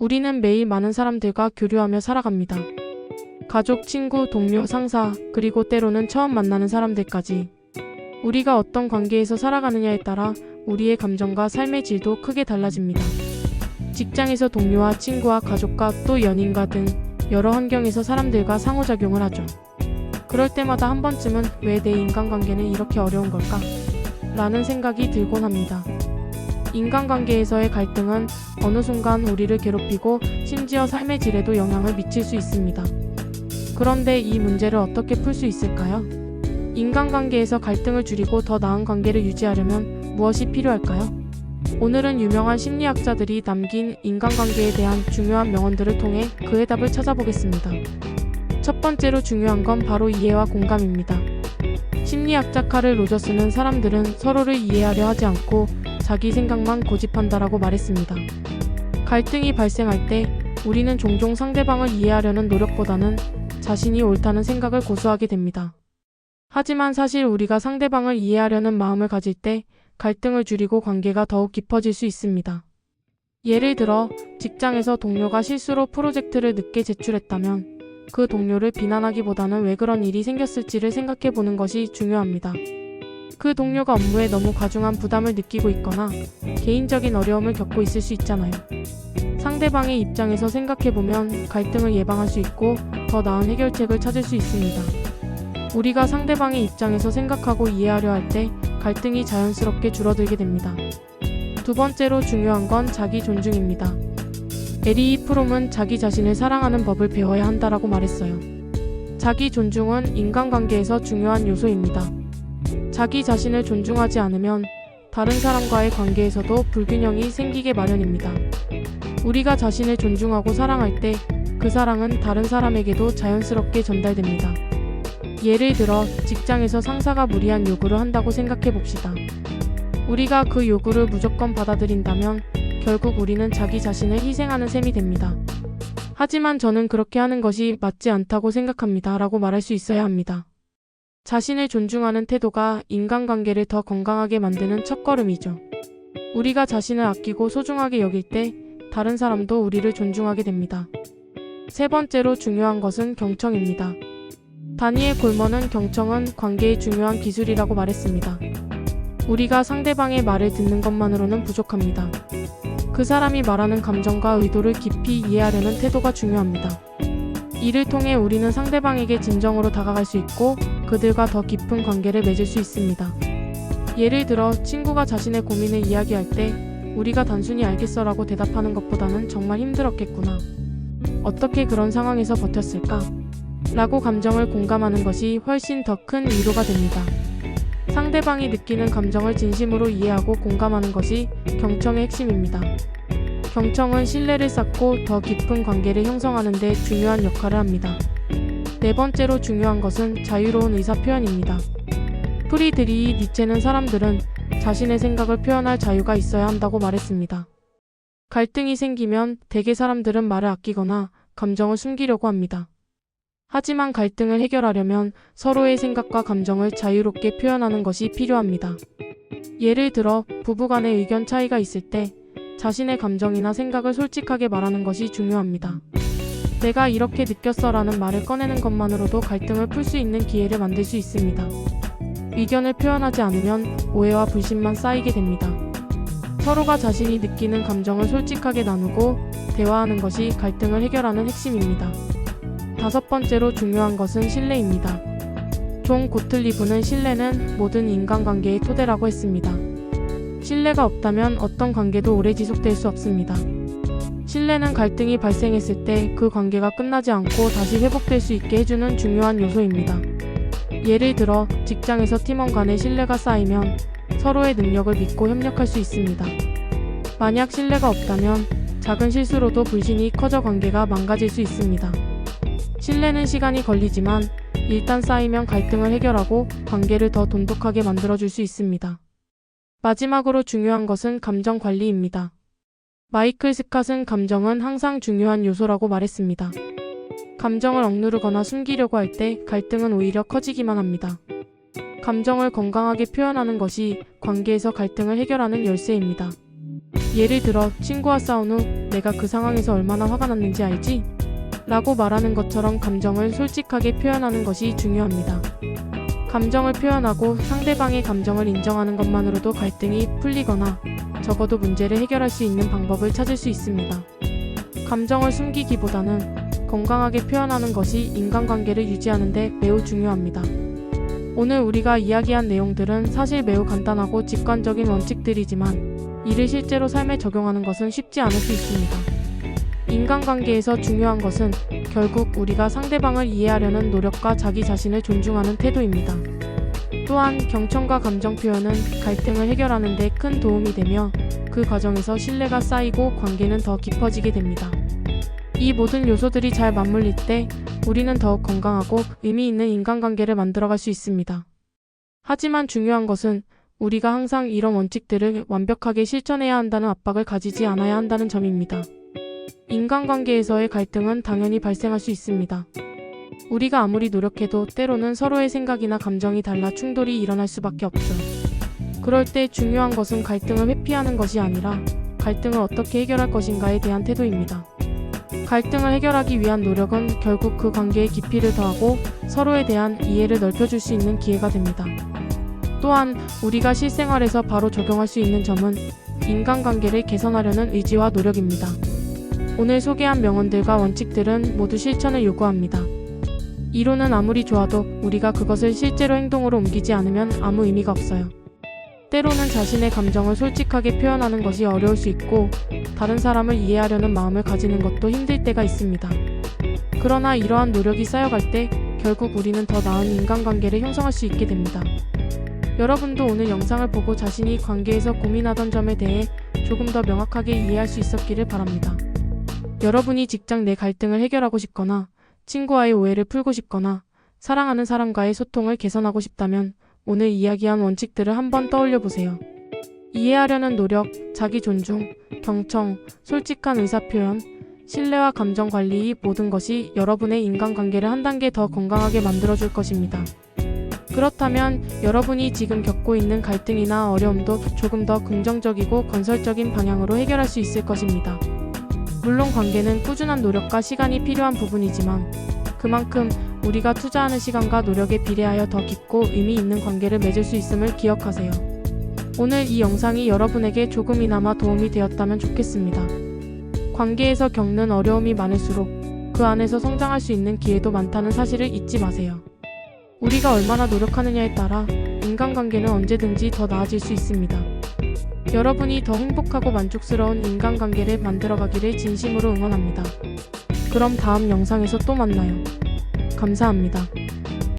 우리는 매일 많은 사람들과 교류하며 살아갑니다. 가족, 친구, 동료, 상사, 그리고 때로는 처음 만나는 사람들까지. 우리가 어떤 관계에서 살아가느냐에 따라 우리의 감정과 삶의 질도 크게 달라집니다. 직장에서 동료와 친구와 가족과 또 연인과 등 여러 환경에서 사람들과 상호작용을 하죠. 그럴 때마다 한 번쯤은 왜 내 인간관계는 이렇게 어려운 걸까? 라는 생각이 들곤 합니다. 인간관계에서의 갈등은 어느 순간 우리를 괴롭히고 심지어 삶의 질에도 영향을 미칠 수 있습니다. 그런데 이 문제를 어떻게 풀 수 있을까요? 인간관계에서 갈등을 줄이고 더 나은 관계를 유지하려면 무엇이 필요할까요? 오늘은 유명한 심리학자들이 남긴 인간관계에 대한 중요한 명언들을 통해 그 해답을 찾아보겠습니다. 첫 번째로 중요한 건 바로 이해와 공감입니다. 심리학자 카를 로저스는 사람들은 서로를 이해하려 하지 않고 자기 생각만 고집한다라고 말했습니다. 갈등이 발생할 때 우리는 종종 상대방을 이해하려는 노력보다는 자신이 옳다는 생각을 고수하게 됩니다. 하지만 사실 우리가 상대방을 이해하려는 마음을 가질 때 갈등을 줄이고 관계가 더욱 깊어질 수 있습니다. 예를 들어 직장에서 동료가 실수로 프로젝트를 늦게 제출했다면 그 동료를 비난하기보다는 왜 그런 일이 생겼을지를 생각해 보는 것이 중요합니다. 그 동료가 업무에 너무 과중한 부담을 느끼고 있거나 개인적인 어려움을 겪고 있을 수 있잖아요. 상대방의 입장에서 생각해보면 갈등을 예방할 수 있고 더 나은 해결책을 찾을 수 있습니다. 우리가 상대방의 입장에서 생각하고 이해하려 할 때 갈등이 자연스럽게 줄어들게 됩니다. 두 번째로 중요한 건 자기 존중입니다. 에리 프롬은 자기 자신을 사랑하는 법을 배워야 한다라고 말했어요. 자기 존중은 인간관계에서 중요한 요소입니다. 자기 자신을 존중하지 않으면 다른 사람과의 관계에서도 불균형이 생기게 마련입니다. 우리가 자신을 존중하고 사랑할 때 그 사랑은 다른 사람에게도 자연스럽게 전달됩니다. 예를 들어 직장에서 상사가 무리한 요구를 한다고 생각해 봅시다. 우리가 그 요구를 무조건 받아들인다면 결국 우리는 자기 자신을 희생하는 셈이 됩니다. 하지만 저는 그렇게 하는 것이 맞지 않다고 생각합니다. 라고 말할 수 있어야 합니다. 자신을 존중하는 태도가 인간관계를 더 건강하게 만드는 첫걸음이죠. 우리가 자신을 아끼고 소중하게 여길 때 다른 사람도 우리를 존중하게 됩니다. 세 번째로 중요한 것은 경청입니다. 다니엘 골먼은 경청은 관계의 중요한 기술이라고 말했습니다. 우리가 상대방의 말을 듣는 것만으로는 부족합니다. 그 사람이 말하는 감정과 의도를 깊이 이해하려는 태도가 중요합니다. 이를 통해 우리는 상대방에게 진정으로 다가갈 수 있고 그들과 더 깊은 관계를 맺을 수 있습니다. 예를 들어 친구가 자신의 고민을 이야기할 때 우리가 단순히 알겠어라고 대답하는 것보다는 정말 힘들었겠구나. 어떻게 그런 상황에서 버텼을까? 라고 감정을 공감하는 것이 훨씬 더 큰 위로가 됩니다. 상대방이 느끼는 감정을 진심으로 이해하고 공감하는 것이 경청의 핵심입니다. 경청은 신뢰를 쌓고 더 깊은 관계를 형성하는 데 중요한 역할을 합니다. 네 번째로 중요한 것은 자유로운 의사 표현입니다. 프리드리히 니체는 사람들은 자신의 생각을 표현할 자유가 있어야 한다고 말했습니다. 갈등이 생기면 대개 사람들은 말을 아끼거나 감정을 숨기려고 합니다. 하지만 갈등을 해결하려면 서로의 생각과 감정을 자유롭게 표현하는 것이 필요합니다. 예를 들어 부부 간의 의견 차이가 있을 때 자신의 감정이나 생각을 솔직하게 말하는 것이 중요합니다. 내가 이렇게 느꼈어라는 말을 꺼내는 것만으로도 갈등을 풀 수 있는 기회를 만들 수 있습니다. 의견을 표현하지 않으면 오해와 불신만 쌓이게 됩니다. 서로가 자신이 느끼는 감정을 솔직하게 나누고 대화하는 것이 갈등을 해결하는 핵심입니다. 다섯 번째로 중요한 것은 신뢰입니다. 존 고틀리브는 신뢰는 모든 인간관계의 토대라고 했습니다. 신뢰가 없다면 어떤 관계도 오래 지속될 수 없습니다. 신뢰는 갈등이 발생했을 때 그 관계가 끝나지 않고 다시 회복될 수 있게 해주는 중요한 요소입니다. 예를 들어 직장에서 팀원 간의 신뢰가 쌓이면 서로의 능력을 믿고 협력할 수 있습니다. 만약 신뢰가 없다면 작은 실수로도 불신이 커져 관계가 망가질 수 있습니다. 신뢰는 시간이 걸리지만 일단 쌓이면 갈등을 해결하고 관계를 더 돈독하게 만들어줄 수 있습니다. 마지막으로 중요한 것은 감정 관리입니다. 마이클 스캇은 감정은 항상 중요한 요소라고 말했습니다. 감정을 억누르거나 숨기려고 할 때 갈등은 오히려 커지기만 합니다. 감정을 건강하게 표현하는 것이 관계에서 갈등을 해결하는 열쇠입니다. 예를 들어 친구와 싸운 후 내가 그 상황에서 얼마나 화가 났는지 알지? 라고 말하는 것처럼 감정을 솔직하게 표현하는 것이 중요합니다. 감정을 표현하고 상대방의 감정을 인정하는 것만으로도 갈등이 풀리거나 적어도 문제를 해결할 수 있는 방법을 찾을 수 있습니다. 감정을 숨기기보다는 건강하게 표현하는 것이 인간관계를 유지하는 데 매우 중요합니다. 오늘 우리가 이야기한 내용들은 사실 매우 간단하고 직관적인 원칙들이지만 이를 실제로 삶에 적용하는 것은 쉽지 않을 수 있습니다. 인간관계에서 중요한 것은 결국 우리가 상대방을 이해하려는 노력과 자기 자신을 존중하는 태도입니다. 또한 경청과 감정 표현은 갈등을 해결하는 데 큰 도움이 되며 그 과정에서 신뢰가 쌓이고 관계는 더 깊어지게 됩니다. 이 모든 요소들이 잘 맞물릴 때 우리는 더욱 건강하고 의미 있는 인간관계를 만들어갈 수 있습니다. 하지만 중요한 것은 우리가 항상 이런 원칙들을 완벽하게 실천해야 한다는 압박을 가지지 않아야 한다는 점입니다. 인간관계에서의 갈등은 당연히 발생할 수 있습니다. 우리가 아무리 노력해도 때로는 서로의 생각이나 감정이 달라 충돌이 일어날 수밖에 없죠. 그럴 때 중요한 것은 갈등을 회피하는 것이 아니라 갈등을 어떻게 해결할 것인가에 대한 태도입니다. 갈등을 해결하기 위한 노력은 결국 그 관계의 깊이를 더하고 서로에 대한 이해를 넓혀줄 수 있는 기회가 됩니다. 또한 우리가 실생활에서 바로 적용할 수 있는 점은 인간관계를 개선하려는 의지와 노력입니다. 오늘 소개한 명언들과 원칙들은 모두 실천을 요구합니다. 이론은 아무리 좋아도 우리가 그것을 실제로 행동으로 옮기지 않으면 아무 의미가 없어요. 때로는 자신의 감정을 솔직하게 표현하는 것이 어려울 수 있고 다른 사람을 이해하려는 마음을 가지는 것도 힘들 때가 있습니다. 그러나 이러한 노력이 쌓여갈 때 결국 우리는 더 나은 인간관계를 형성할 수 있게 됩니다. 여러분도 오늘 영상을 보고 자신이 관계에서 고민하던 점에 대해 조금 더 명확하게 이해할 수 있었기를 바랍니다. 여러분이 직장 내 갈등을 해결하고 싶거나 친구와의 오해를 풀고 싶거나 사랑하는 사람과의 소통을 개선하고 싶다면 오늘 이야기한 원칙들을 한번 떠올려 보세요. 이해하려는 노력, 자기 존중, 경청, 솔직한 의사표현, 신뢰와 감정 관리 이 모든 것이 여러분의 인간관계를 한 단계 더 건강하게 만들어줄 것입니다. 그렇다면 여러분이 지금 겪고 있는 갈등이나 어려움도 조금 더 긍정적이고 건설적인 방향으로 해결할 수 있을 것입니다. 물론 관계는 꾸준한 노력과 시간이 필요한 부분이지만 그만큼 우리가 투자하는 시간과 노력에 비례하여 더 깊고 의미 있는 관계를 맺을 수 있음을 기억하세요. 오늘 이 영상이 여러분에게 조금이나마 도움이 되었다면 좋겠습니다. 관계에서 겪는 어려움이 많을수록 그 안에서 성장할 수 있는 기회도 많다는 사실을 잊지 마세요. 우리가 얼마나 노력하느냐에 따라 인간관계는 언제든지 더 나아질 수 있습니다. 여러분이 더 행복하고 만족스러운 인간관계를 만들어가기를 진심으로 응원합니다. 그럼 다음 영상에서 또 만나요. 감사합니다.